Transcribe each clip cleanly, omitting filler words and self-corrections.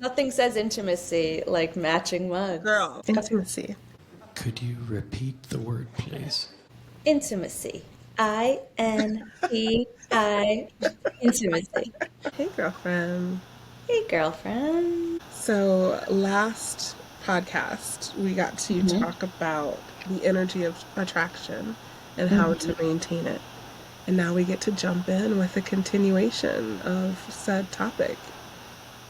Nothing says intimacy like matching mugs. Girl, intimacy. Could you repeat the word, please? Intimacy. I-N-T-I. Intimacy. Hey, girlfriend. Hey, girlfriend. So, last podcast, we got to talk about the energy of attraction and how to maintain it. And now we get to jump in with a continuation of said topic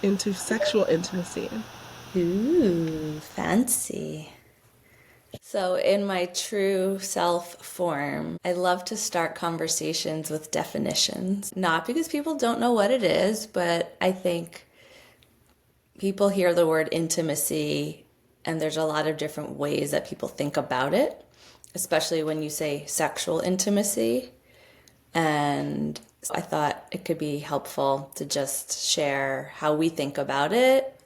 into sexual intimacy. Ooh, fancy. So, in my true self form, I love to start conversations with definitions. Not because people don't know what it is, but I think people hear the word intimacy and there's a lot of different ways that people think about it, especially when you say sexual intimacy. And so I thought it could be helpful to just share how we think about it,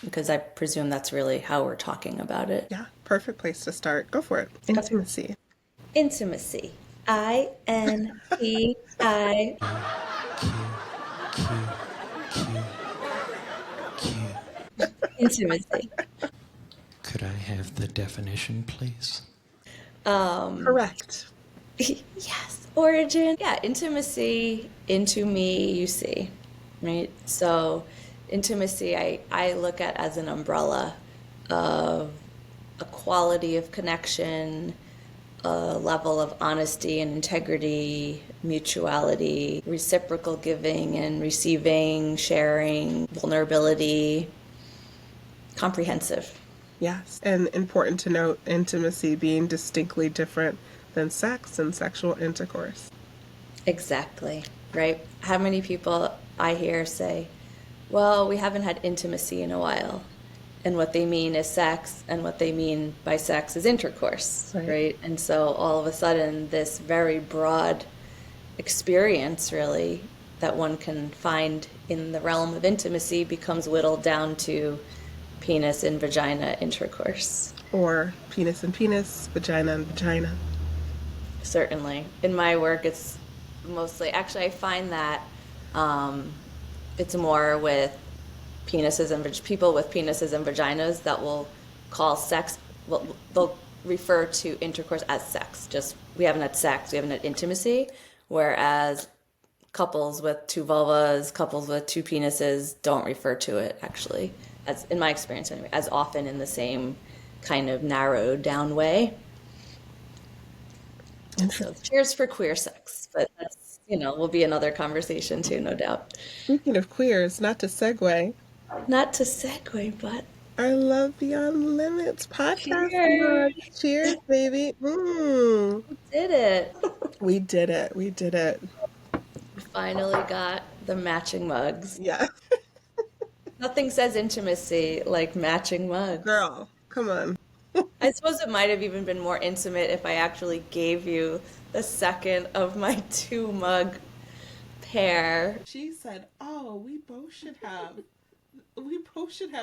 because I presume that's really how we're talking about it. Yeah, perfect place to start. Go for it. Intimacy. Intimacy. I-N-T-I. Intimacy. Could I have the definition, please? Correct. Yes. Origin. Yeah, intimacy, into me, you see, right? So intimacy, I look at as an umbrella of a quality of connection, a level of honesty and integrity, mutuality, reciprocal giving and receiving, sharing, vulnerability, comprehensive. Yes. And important to note, intimacy being distinctly different than sex and sexual intercourse. Exactly, right? How many people I hear say, well, we haven't had intimacy in a while. And what they mean is sex, and what they mean by sex is intercourse, right? And so all of a sudden, this very broad experience, really, that one can find in the realm of intimacy becomes whittled down to penis and vagina intercourse. Or penis and penis, vagina and vagina. Certainly. In my work, it's mostly, actually, I find that it's more with penises and people with penises and vaginas that will call sex, well, they'll refer to intercourse as sex. Just, we haven't had sex, we haven't had intimacy, whereas couples with two vulvas, couples with two penises don't refer to it, actually, as in my experience anyway, as often in the same kind of narrowed down way. So cheers for queer sex, but that's, will be another conversation too, no doubt. Speaking of queers, not to segue. Not to segue, but I love Beyond Limits podcast. cheers. Cheers, baby. We did it. We did it. We did it. We finally got the matching mugs. Yeah. Nothing says intimacy like matching mugs. Girl, come on. I suppose it might have even been more intimate if I actually gave you the second of my two mug pair. She said, "Oh, we both should have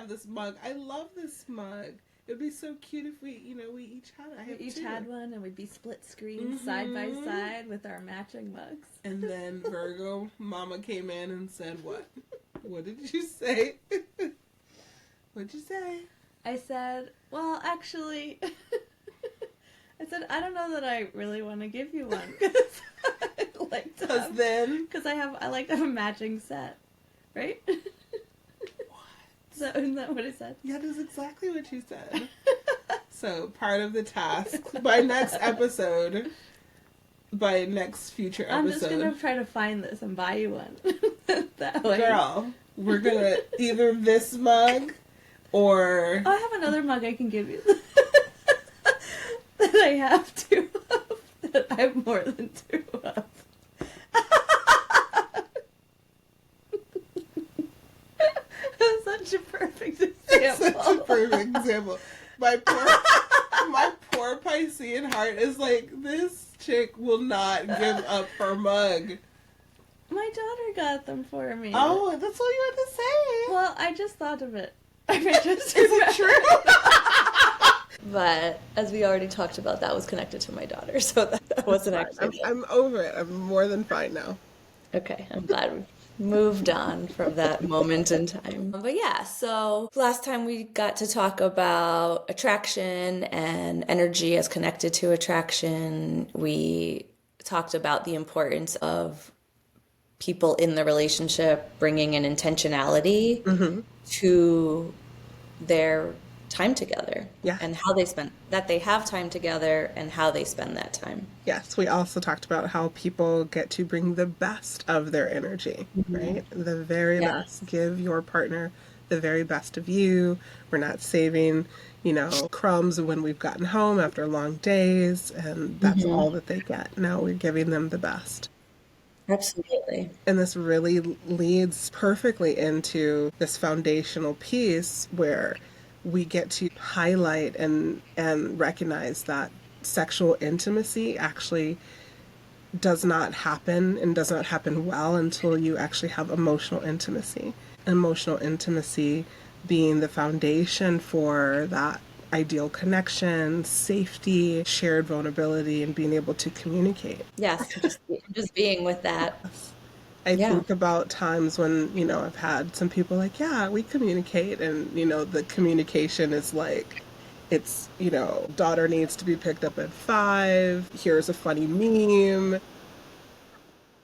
this mug. I love this mug. It'd be so cute if we each had it. We each had one, and we'd be split screen side by side with our matching mugs." And then Virgo Mama came in and said, "What? What did you say? What'd you say?" I said, well, actually, I said, I don't know that I really want to give you one. Because I like to have a matching set, right? What? Isn't that what I said? Yeah, that's exactly what you said. So, part of the task, by next future episode. I'm just going to try to find this and buy you one. That way. Girl, we're going to either this mug or... Oh, I have another mug I can give you. That I have two of. That I have more than two of. That's such a perfect example. Such a perfect example. My poor Piscean heart is like, this chick will not give up her mug. My daughter got them for me. Oh, that's all you had to say. Well, I just thought of it. Is it true? But as we already talked about, that was connected to my daughter, so that wasn't actually. I'm over it. I'm more than fine now. Okay, I'm glad moved on from that moment in time. But yeah, so last time we got to talk about attraction and energy as connected to attraction. We talked about the importance of people in the relationship bringing an intentionality to their time together Yeah. and how they spend that they have time together and how they spend that time. Yes, we also talked about how people get to bring the best of their energy, right? The very Yeah. best. Give your partner the very best of you. We're not saving, crumbs when we've gotten home after long days, and that's all that they get. No, we're giving them the best. Absolutely. And this really leads perfectly into this foundational piece where we get to highlight and recognize that sexual intimacy actually does not happen and does not happen well until you actually have emotional intimacy. Emotional intimacy being the foundation for that ideal connection, safety, shared vulnerability, and being able to communicate. Yes, just being with that. I Yeah. think about times when, I've had some people like, yeah, we communicate, and, the communication is like, it's, daughter needs to be picked up at 5, here's a funny meme.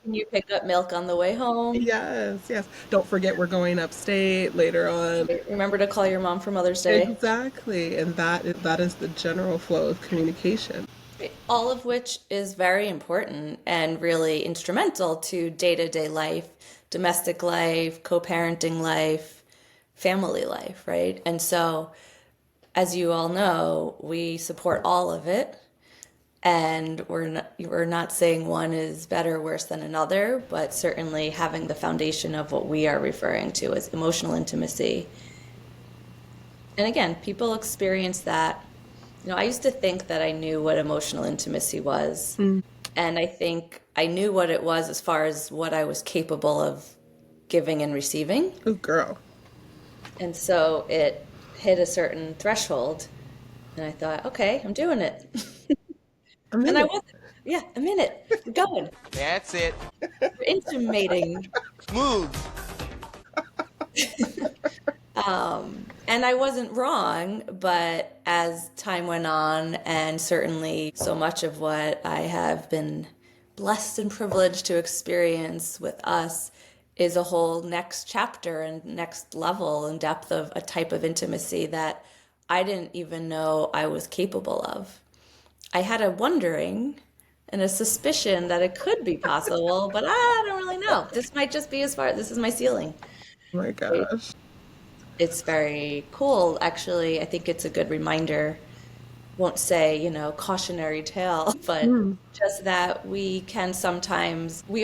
Can you pick up milk on the way home? Yes, yes. Don't forget we're going upstate later on. Remember to call your mom for Mother's Day. Exactly. And that is the general flow of communication. All of which is very important and really instrumental to day-to-day life, domestic life, co-parenting life, family life, right? And so, as you all know, we support all of it. And we're not saying one is better or worse than another, but certainly having the foundation of what we are referring to as emotional intimacy. And again, people experience that. I used to think that I knew what emotional intimacy was. And I think I knew what it was as far as what I was capable of giving and receiving. Oh, girl. And so it hit a certain threshold. And I thought, okay, I'm doing it. I'm And in I it. wasn't. Yeah, a minute. We're going. That's it. We're intimating. Smooth. And I wasn't wrong, but as time went on, and certainly so much of what I have been blessed and privileged to experience with us is a whole next chapter and next level and depth of a type of intimacy that I didn't even know I was capable of. I had a wondering and a suspicion that it could be possible, but I don't really know. This might just be this is my ceiling. Oh my gosh. It's very cool, actually. I think it's a good reminder. Won't say, cautionary tale, but just that we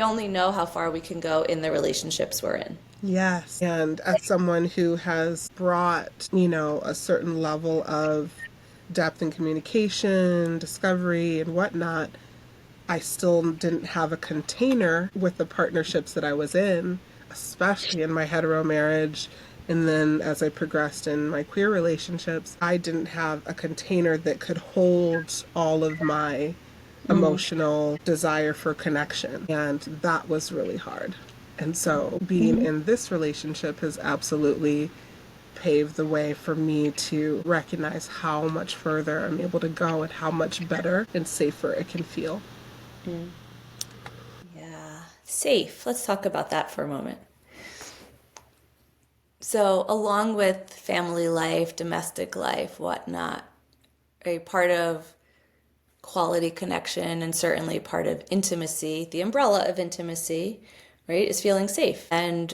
only know how far we can go in the relationships we're in. Yes. And as someone who has brought, a certain level of depth in communication, discovery, and whatnot, I still didn't have a container with the partnerships that I was in, especially in my hetero marriage. And then as I progressed in my queer relationships, I didn't have a container that could hold all of my emotional desire for connection. And that was really hard. And so being in this relationship has absolutely paved the way for me to recognize how much further I'm able to go and how much better and safer it can feel. Yeah. Safe. Let's talk about that for a moment. So, along with family life, domestic life, whatnot, a part of quality connection and certainly part of intimacy, the umbrella of intimacy, right, is feeling safe. And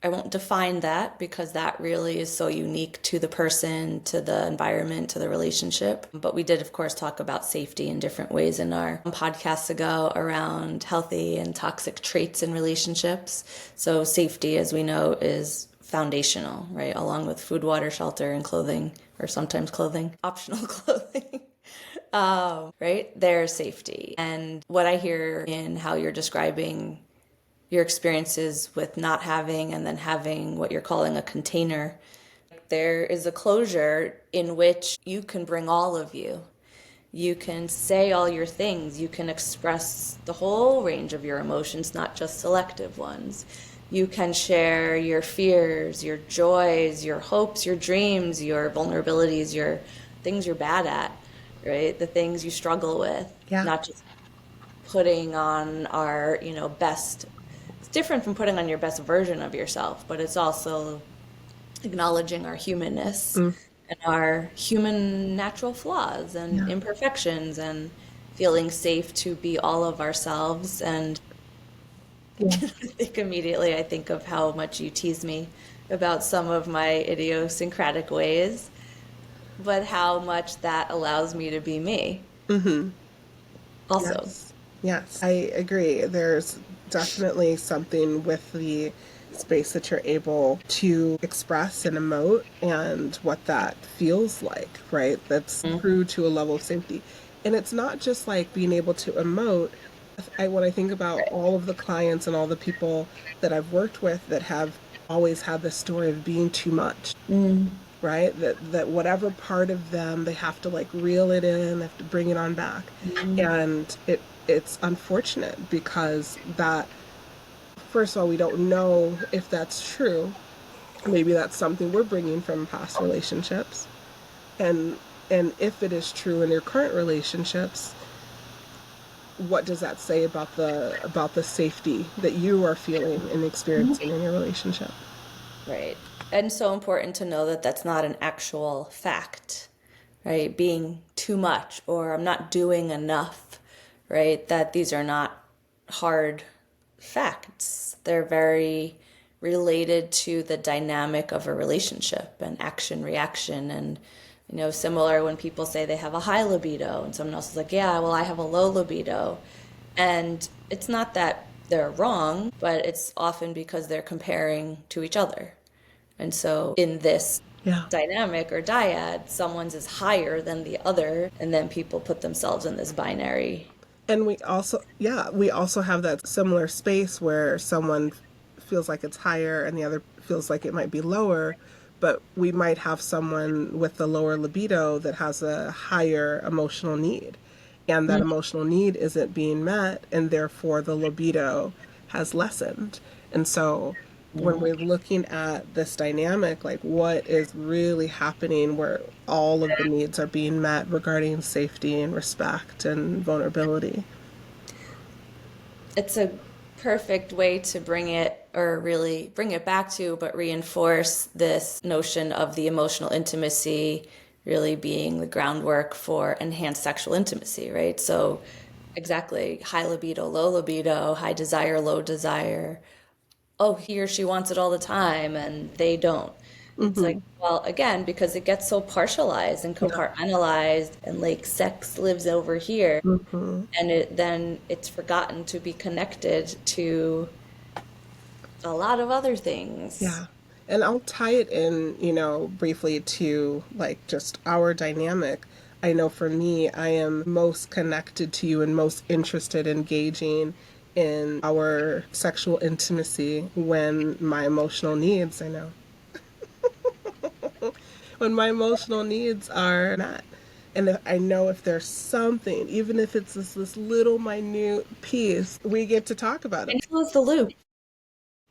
I won't define that because that really is so unique to the person, to the environment, to the relationship. But we did, of course, talk about safety in different ways in our podcasts ago around healthy and toxic traits in relationships. So safety, as we know, is foundational, right? Along with food, water, shelter, and clothing, or sometimes clothing, optional clothing. Right? There's safety. And what I hear in how you're describing your experiences with not having and then having what you're calling a container, there is a closure in which you can bring all of you. You can say all your things. You can express the whole range of your emotions, not just selective ones. You can share your fears, your joys, your hopes, your dreams, your vulnerabilities, your things you're bad at, right? The things you struggle with, Yeah. not just putting on our, best. It's different from putting on your best version of yourself, but it's also acknowledging our humanness Mm, and our human natural flaws and yeah. imperfections and feeling safe to be all of ourselves. And Yeah. I think of how much you tease me about some of my idiosyncratic ways, but how much that allows me to be me also. Yes. Yes. I agree. There's definitely something with the space that you're able to express and emote and what that feels like, right? That's true to a level of safety. And it's not just like being able to emote. When I think about all of the clients and all the people that I've worked with that have always had this story of being too much, right? That whatever part of them they have to like reel it in, they have to bring it on back. And it's unfortunate because that first of all we don't know if that's true. Maybe that's something we're bringing from past relationships. And if it is true in your current relationships, what does that say about the safety that you are feeling and experiencing in your relationship? Right. And so important to know that that's not an actual fact, right? Being too much or I'm not doing enough, right? That these are not hard facts. They're very related to the dynamic of a relationship and action reaction. And, similar when people say they have a high libido and someone else is like, yeah, well, I have a low libido. And it's not that they're wrong, but it's often because they're comparing to each other. And so in this Yeah. dynamic or dyad, someone's is higher than the other, and then people put themselves in this binary. And we also have that similar space where someone feels like it's higher and the other feels like it might be lower, but we might have someone with the lower libido that has a higher emotional need. And that emotional need isn't being met, and therefore the libido has lessened. And so when we're looking at this dynamic, like what is really happening where all of the needs are being met regarding safety and respect and vulnerability. It's a perfect way to bring it, or really bring it back to, but reinforce this notion of the emotional intimacy really being the groundwork for enhanced sexual intimacy, right? So, exactly, high libido, low libido, high desire, low desire. Oh, he or she wants it all the time and they don't. It's like, Mm-hmm. well, again, because it gets so partialized and Yeah. compartmentalized and like sex lives over here Mm-hmm. and then it's forgotten to be connected to a lot of other things. Yeah. And I'll tie it in, briefly to like just our dynamic. I know for me, I am most connected to you and most interested in engaging in our sexual intimacy when my emotional needs, I know, when my emotional needs are met. And if I know if there's something, even if it's this little minute piece, we get to talk about it. And close the loop.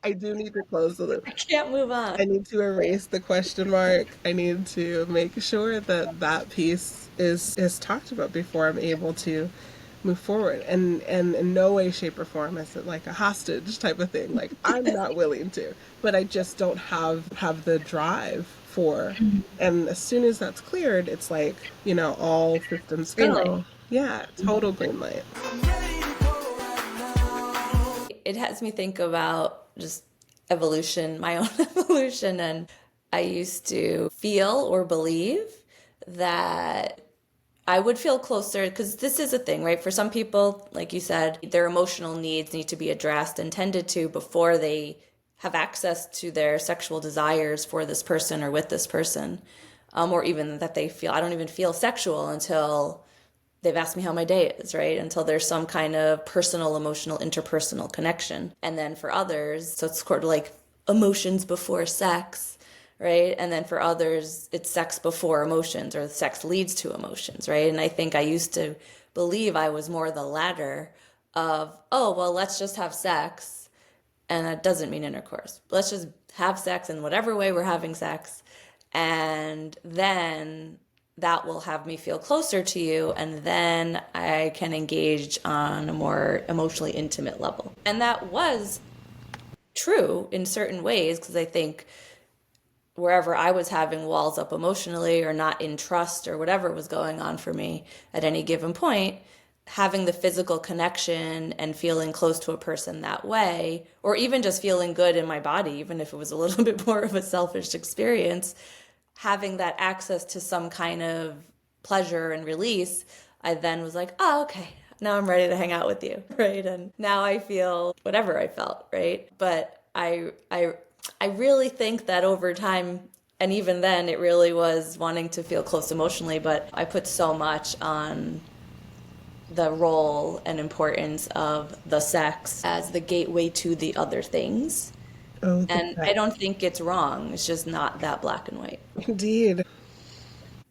I do need to close the loop. I can't move on. I need to erase the question mark. I need to make sure that that piece is talked about before I'm able to move forward. And in no way, shape, or form is it like a hostage type of thing. Like I'm not willing to, but I just don't have the drive for. And as soon as that's cleared, it's like all systems Green light. go. Yeah, total green light. It has me think about just evolution, my own evolution. And I used to feel or believe that I would feel closer because this is a thing, right? For some people, like you said, their emotional needs need to be addressed and tended to before they have access to their sexual desires for this person or with this person. Or even that they feel, I don't even feel sexual until they've asked me how my day is, right? Until there's some kind of personal, emotional, interpersonal connection. And then for others, so it's sort of like emotions before sex, right? And then for others, it's sex before emotions or sex leads to emotions, right? And I think I used to believe I was more the latter of, oh, well, let's just have sex And that doesn't mean intercourse. Let's just have sex in whatever way we're having sex. And then that will have me feel closer to you. And then I can engage on a more emotionally intimate level. And that was true in certain ways, because I think wherever I was having walls up emotionally or not in trust or whatever was going on for me at any given point, having the physical connection and feeling close to a person that way, or even just feeling good in my body, even if it was a little bit more of a selfish experience, having that access to some kind of pleasure and release, I then was like, oh, okay, now I'm ready to hang out with you, right? And now I feel whatever I felt, right? But I really think that over time, and even then, it really was wanting to feel close emotionally, but I put so much on the role and importance of the sex as the gateway to the other things. Oh, And I don't think it's wrong. It's just not that black and white. indeed.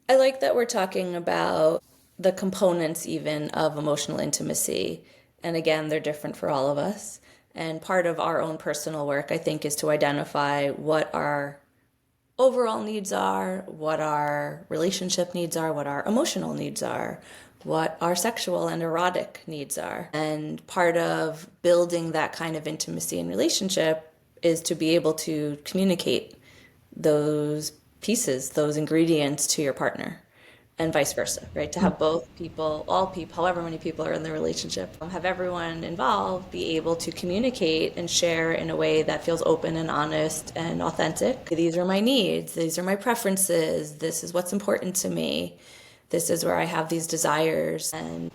I like that we're talking about the components even of emotional intimacy. And again, they're different for all of us. And part of our own personal work, I think, is to identify what our overall needs are, what our relationship needs are, what our emotional needs are, what our sexual and erotic needs are. And part of building that kind of intimacy and relationship is to be able to communicate those pieces, those ingredients to your partner, and vice versa, right? To have both people, all people, however many people are in the relationship, have everyone involved be able to communicate and share in a way that feels open and honest and authentic. These are my needs, these are my preferences, this is what's important to me, this is where I have these desires. And,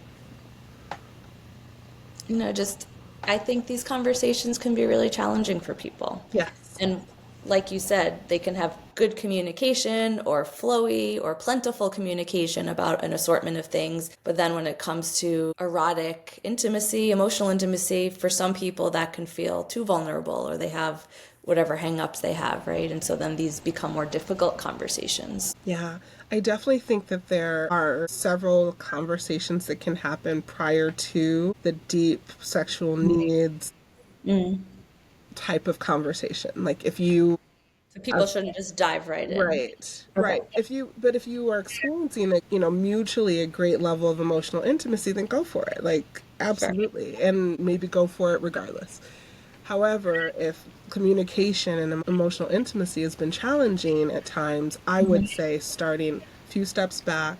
just, I think these conversations can be really challenging for people. Yes. And like you said, they can have good communication or flowy or plentiful communication about an assortment of things. But then when it comes to erotic intimacy, emotional intimacy, for some people that can feel too vulnerable, or they have whatever hang-ups they have, right? And so then these become more difficult conversations. Yeah, I definitely think that there are several conversations that can happen prior to the deep sexual needs type of conversation. Like if you So people shouldn't just dive right in. right, Okay. right. If you are experiencing mutually a great level of emotional intimacy, then go for it. Like Sure. absolutely, and maybe go for it regardless. However, if communication and emotional intimacy has been challenging at times, I would say starting a few steps back,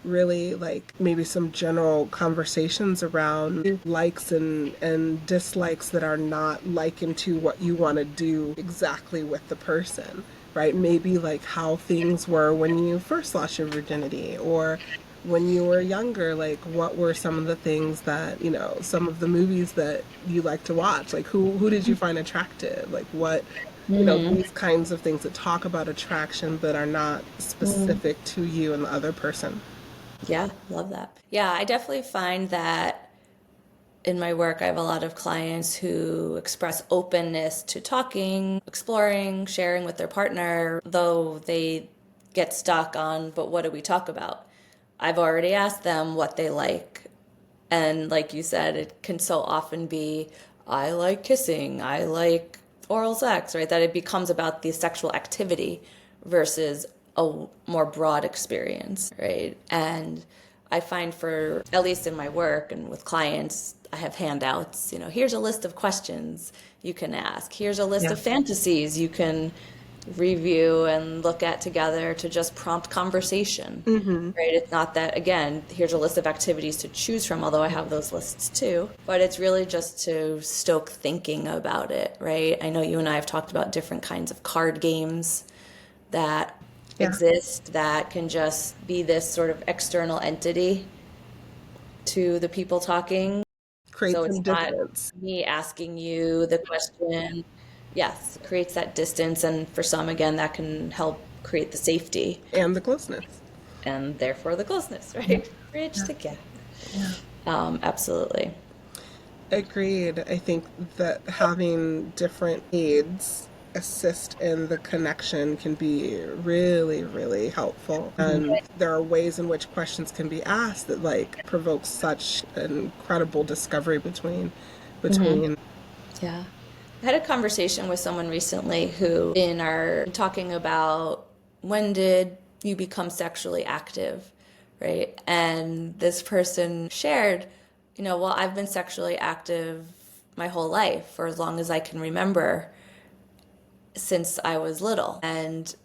really like maybe some general conversations around likes and dislikes that are not likened to what you want to do exactly with the person, right? Maybe like how things were when you first lost your virginity, or when you were younger, like what were some of the things that, some of the movies that you like to watch? Like who did you find attractive? Like what, these kinds of things that talk about attraction but are not specific to you and the other person. Yeah, love that. Yeah, I definitely find that in my work, I have a lot of clients who express openness to talking, exploring, sharing with their partner, though they get stuck on, but what do we talk about? I've already asked them what they like. And like you said, it can so often be, I like kissing, I like oral sex, right? That it becomes about the sexual activity versus a more broad experience, right? And I find for, at least in my work and with clients, I have handouts, here's a list of questions you can ask. Here's a list Yeah. of fantasies you can review and look at together to just prompt conversation, right? It's not that, again, here's a list of activities to choose from, although I have those lists too, but it's really just to stoke thinking about it, right? I know you and I have talked about different kinds of card games that Yeah. exist that can just be this sort of external entity to the people talking. Create So some it's not distance. me asking you the question. Yes, it creates that distance. And for some, again, that can help create the safety And the closeness. and therefore the closeness, right? Bridge the gap. Absolutely. Agreed. I think that having different aids assist in the connection can be really, really helpful. And there are ways in which questions can be asked that like provoke such an incredible discovery between. Yeah. I had a conversation with someone recently who, in our talking about when did you become sexually active, right? And this person shared, well, I've been sexually active my whole life for as long as I can remember since I was little. And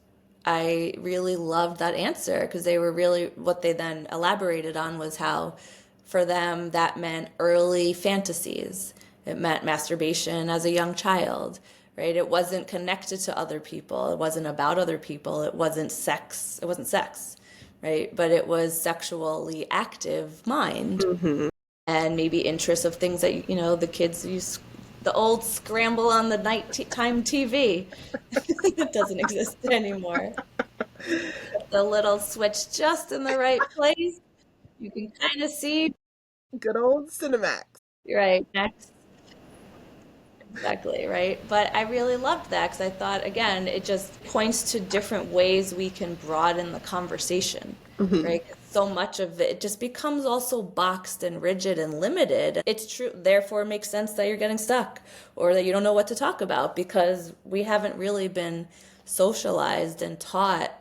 I really loved that answer because they were really, what they then elaborated on was how for them that meant early fantasies. It meant masturbation as a young child, right? It wasn't connected to other people. It wasn't about other people. It wasn't sex. It wasn't sex, right? But it was sexually active mind and maybe interests of things that, the kids use, the old scramble on the nighttime TV. It doesn't exist anymore. The little switch just in the right place. You can kind of see, Good old Cinemax. right, next. Exactly, right? But I really loved that because I thought, again, it just points to different ways we can broaden the conversation, right? 'Cause so much of it just becomes also boxed and rigid and limited. It's true, therefore, it makes sense that you're getting stuck or that you don't know what to talk about because we haven't really been socialized and taught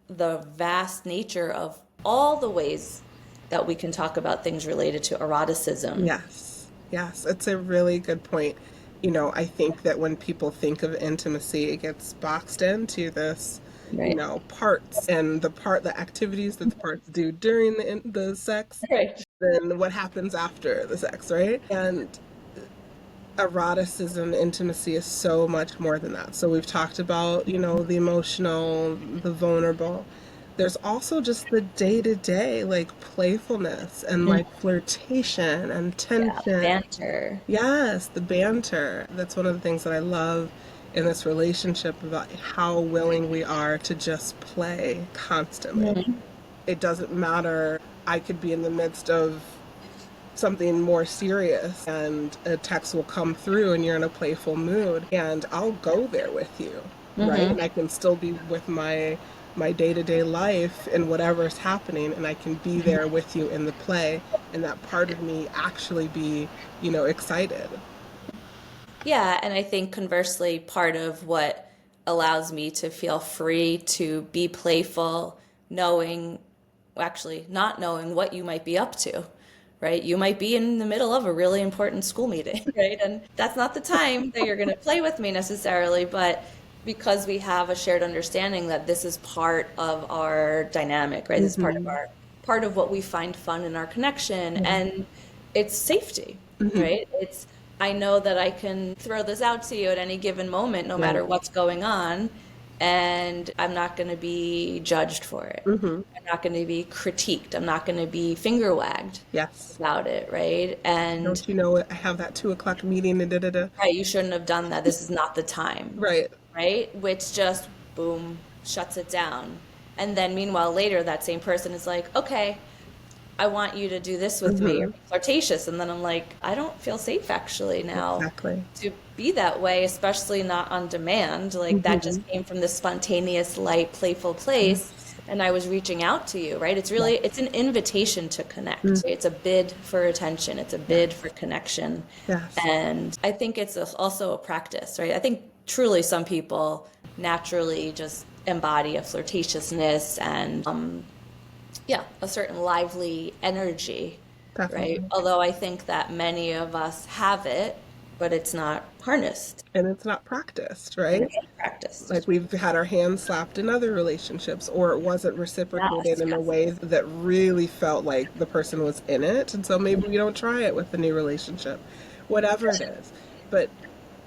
the vast nature of all the ways that we can talk about things related to eroticism. Yes, yes, it's a really good point. I think that when people think of intimacy, it gets boxed into this, Right. parts and the activities that the parts do during the sex, Right. then what happens after the sex, right? And eroticism, intimacy is so much more than that. So we've talked about, the emotional, the vulnerable. There's also just the day to day, like playfulness and Mm, like flirtation and yeah, tension. banter. Yes, the banter. That's one of the things that I love in this relationship about how willing we are to just play constantly. Mhm. It doesn't matter. I could be in the midst of something more serious and a text will come through and you're in a playful mood and I'll go there with you, right? And I can still be with my day-to-day life and whatever's happening and I can be there with you in the play and that part of me actually be, excited. Yeah, and I think conversely, part of what allows me to feel free to be playful, knowing, actually not knowing what you might be up to, right? You might be in the middle of a really important school meeting, right? And that's not the time that you're going to play with me necessarily, but because we have a shared understanding that this is part of our dynamic, right? This is Mm-hmm. part of what we find fun in our connection, Yeah. and it's safety, Mm-hmm. right? It's I know that I can throw this out to you at any given moment, no Right. matter what's going on, and I'm not going to be judged for it. Mm-hmm. I'm not going to be critiqued. I'm not going to be finger wagged Yes. about it, right? And Don't you know it? I have that 2 o'clock meeting and da da da. right, you shouldn't have done that. This is not the time, Right. right? Which just boom shuts it down. And then meanwhile later that same person is like, "Okay, I want you to do this with me," or Mm-hmm. be flirtatious. And then I'm like, I don't feel safe actually now Exactly. to be that way, especially not on demand. Like that Mm-hmm. just came from this spontaneous, light, playful place. Yes. And I was reaching out to you, right? It's really, it's an invitation to Mm. connect. It's a bid for attention. It's a bid Yes. for connection. Yes. And I think it's also a practice, right? I think truly some people naturally just embody a flirtatiousness and yeah, a certain lively energy, right? Definitely. Although I think that many of us have it, but it's not harnessed And it's not practiced, and right? it's not practiced. Like we've had our hands slapped in other relationships, or it wasn't reciprocated Yes, in a yes. way that really felt like the person was in it. And so maybe we don't try it with the new relationship, whatever it is. But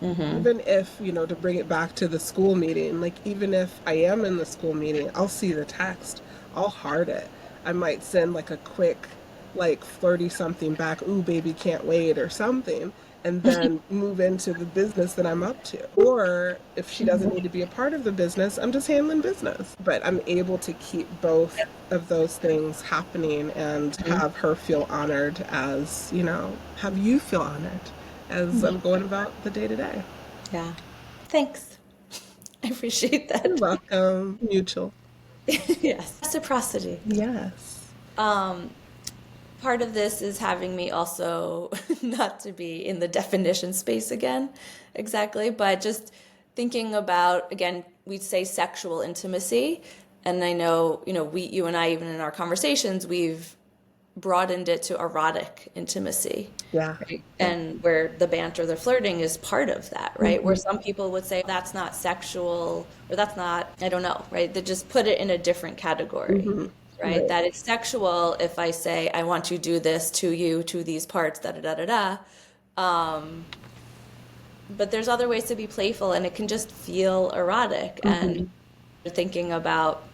Mm-hmm. even if, to bring it back to the school meeting, like even if I am in the school meeting, I'll see the text, I'll heart it. I might send like a quick, like flirty something back, ooh, baby, can't wait, or something, and then move into the business that I'm up to. Or if she doesn't need to be a part of the business, I'm just handling business. But I'm able to keep both of those things happening and have her feel honored as, have you feel honored as I'm going about the day to day. Yeah. Thanks. I appreciate You're that. welcome. Mutual. Yes. Reciprocity. Yes. part of this is having me also not to be in the definition space again, exactly, but just thinking about, again, we'd say sexual intimacy. And I know, you and I, even in our conversations, we've broadened it to erotic intimacy. Yeah. Right. Yeah. And where the banter, the flirting is part of that, right? Where some people would say that's not sexual or that's not, I don't know, right? They just put it in a different category, right? Right. That it's sexual if I say, I want to do this to you, to these parts, da da da da da. But there's other ways to be playful and it can just feel erotic. And thinking about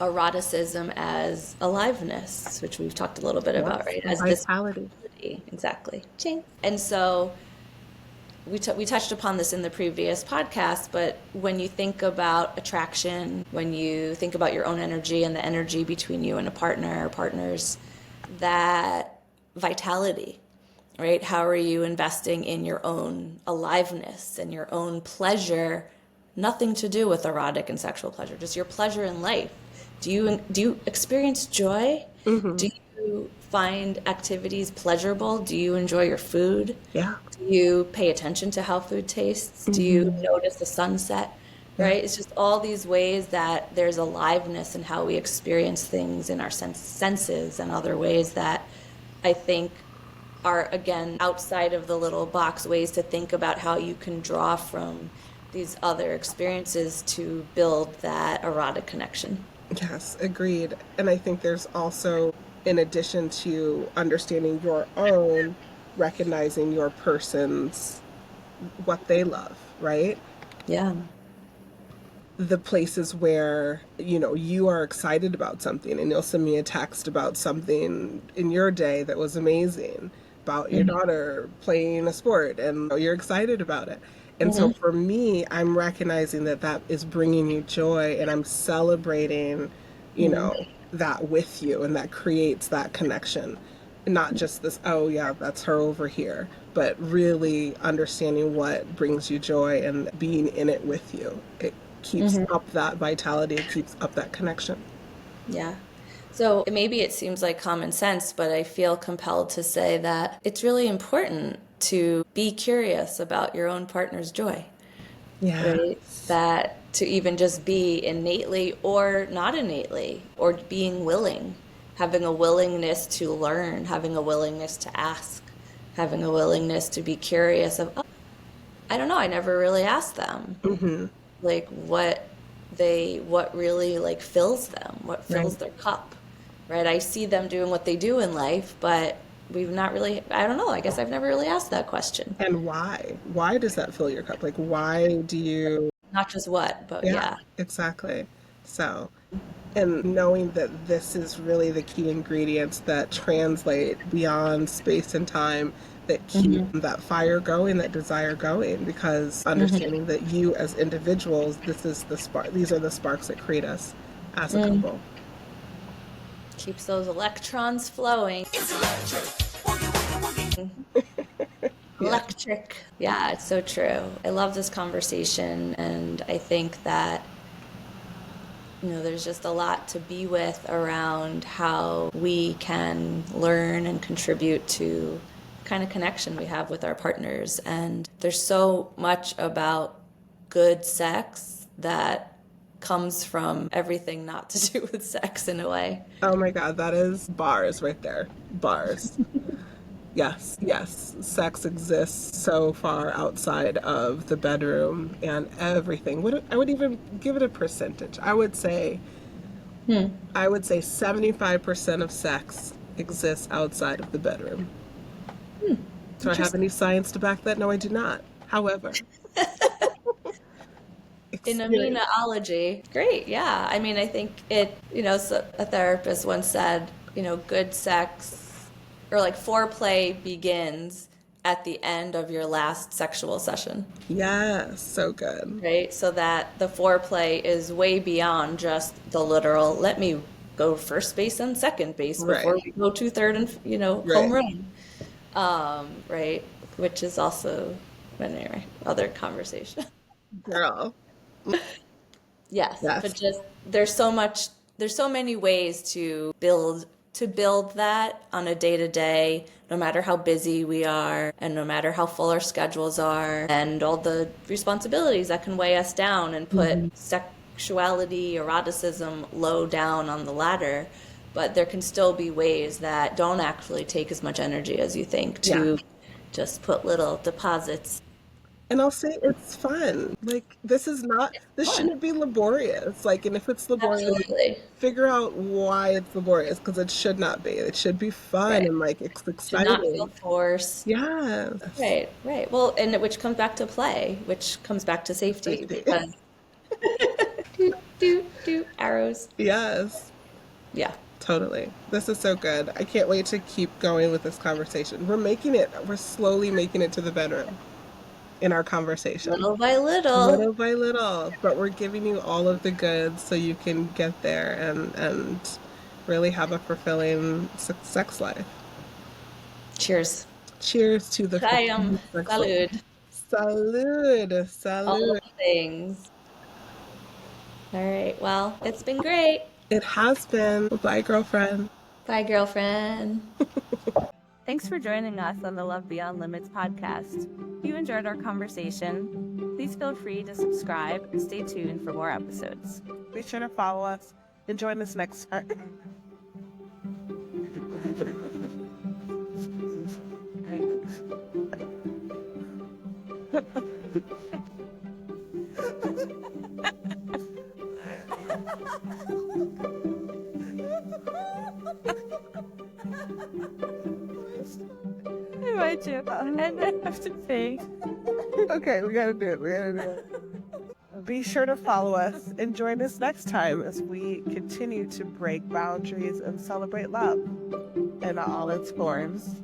eroticism as aliveness, which we've talked a little bit about, Yes. right? And As this vitality. ability. Exactly. Ching. And so we touched upon this in the previous podcast, but when you think about attraction, when you think about your own energy and the energy between you and a partner or partners, that vitality, right? How are you investing in your own aliveness and your own pleasure? Nothing to do with erotic and sexual pleasure, just your pleasure in life. Do you experience joy? Do you find activities pleasurable? Do you enjoy your food? Yeah. Do you pay attention to how food tastes? Do you notice the sunset? Yeah. Right? It's just all these ways that there's aliveness in how we experience things in our senses and other ways that I think are, again, outside of the little box ways to think about how you can draw from these other experiences to build that erotic connection. Yes, agreed. And I think there's also, in addition to understanding your own, recognizing your person's, what they love, right? Yeah. The places where, you are excited about something and you'll send me a text about something in your day that was amazing, about your daughter playing a sport and you're excited about it. And so for me, I'm recognizing that that is bringing you joy and I'm celebrating, that with you, and that creates that connection. Not just this, oh yeah, that's her over here, but really understanding what brings you joy and being in it with you. It keeps up that vitality, it keeps up that connection. Yeah. So maybe it seems like common sense, but I feel compelled to say that it's really important to be curious about your own partner's joy, right? Yes. That to even just be innately or not innately, or being willing, having a willingness to learn, having a willingness to ask, having a willingness to be curious of, oh, I don't know, I never really asked them. Like what really like fills them, what fills Right. their cup, right? I see them doing what they do in life, but we've not really, I don't know, I guess I've never really asked that question. And why? Why does that fill your cup? Like, why do you? Not just what, but Yeah, yeah. exactly. So, and knowing that this is really the key ingredients that translate beyond space and time, that keep that fire going, that desire going, because understanding that you as individuals, this is the spark, these are the sparks that create us as a couple. Keeps those electrons flowing. Yeah. Electric. Yeah, it's so true. I love this conversation, and I think that there's just a lot to be with around how we can learn and contribute to the kind of connection we have with our partners. And there's so much about good sex that comes from everything not to do with sex in a way. Oh my God, that is bars right there. Bars. Yes, yes. Sex exists so far outside of the bedroom and everything. I would even give it a percentage. I would say 75% of sex exists outside of the bedroom. Do I have any science to back that? No, I do not. However, In experience. Ameenahology, great, yeah. I mean, I think so a therapist once said, good sex or like foreplay begins at the end of your last sexual session, Yes, so good. right? So that the foreplay is way beyond just the literal, let me go first base and second base Right, before we go to third and, home right. run, right? Which is also, anyway, other conversation. Girl. Yes, Yes. but just there's so many ways to build to build that on a day-to-day, no matter how busy we are and no matter how full our schedules are and all the responsibilities that can weigh us down and put sexuality, eroticism low down on the ladder. But there can still be ways that don't actually take as much energy as you think to just put little deposits. And I'll say it's fun. Like, this Fun. shouldn't be laborious. Like, and if it's laborious, Absolutely. figure out why it's laborious because it should not be. It should be fun Right. and like it's Should not feel exciting. forced. Yes. Right, right. Well, and which comes back to play, which comes back to safety Safety. because do do arrows. Yes. Yeah. Totally. This is so good. I can't wait to keep going with this conversation. We're slowly making it to the bedroom in our conversation. Little by little. Little by little, but we're giving you all of the goods so you can get there and really have a fulfilling sex life. Cheers. Cheers to the Triumph. fulfilling sex life. Salud. Salud, All salud. the things. All right. Well, it's been great. It has been. Bye, girlfriend. Bye, girlfriend. Thanks for joining us on the Love Beyond Limits podcast. If you enjoyed our conversation, please feel free to subscribe and stay tuned for more episodes. Be sure to follow us and join us next time. I might you, and I have to pay. Okay, we gotta do it. We gotta do it. Be sure to follow us and join us next time as we continue to break boundaries and celebrate love in all its forms.